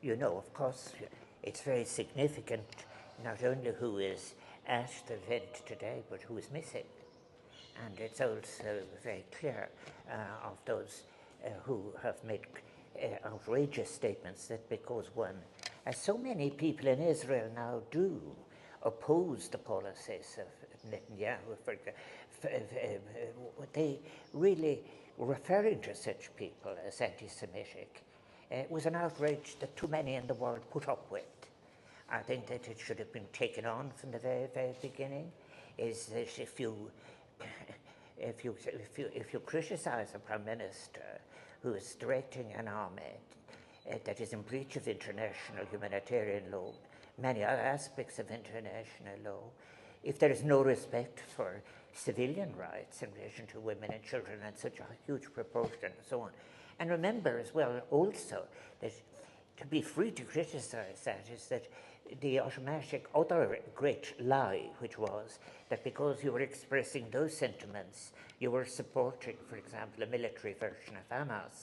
you know, of course, it's very significant not only who is at the event today, but who is missing. And it's also very clear of those who have made outrageous statements that because one, as so many people in Israel now do, oppose the policies of Netanyahu, they really, referring to such people as anti-Semitic, was an outrage that too many in the world put up with. I think that it should have been taken on from the very, very beginning, is that if you criticize a prime minister who is directing an army that is in breach of international humanitarian law, many other aspects of international law, if there is no respect for civilian rights in relation to women and children and such a huge proportion and so on. And remember as well also that to be free to criticize that is that the automatic other great lie, which was that because you were expressing those sentiments, you were supporting, for example, a military version of Hamas.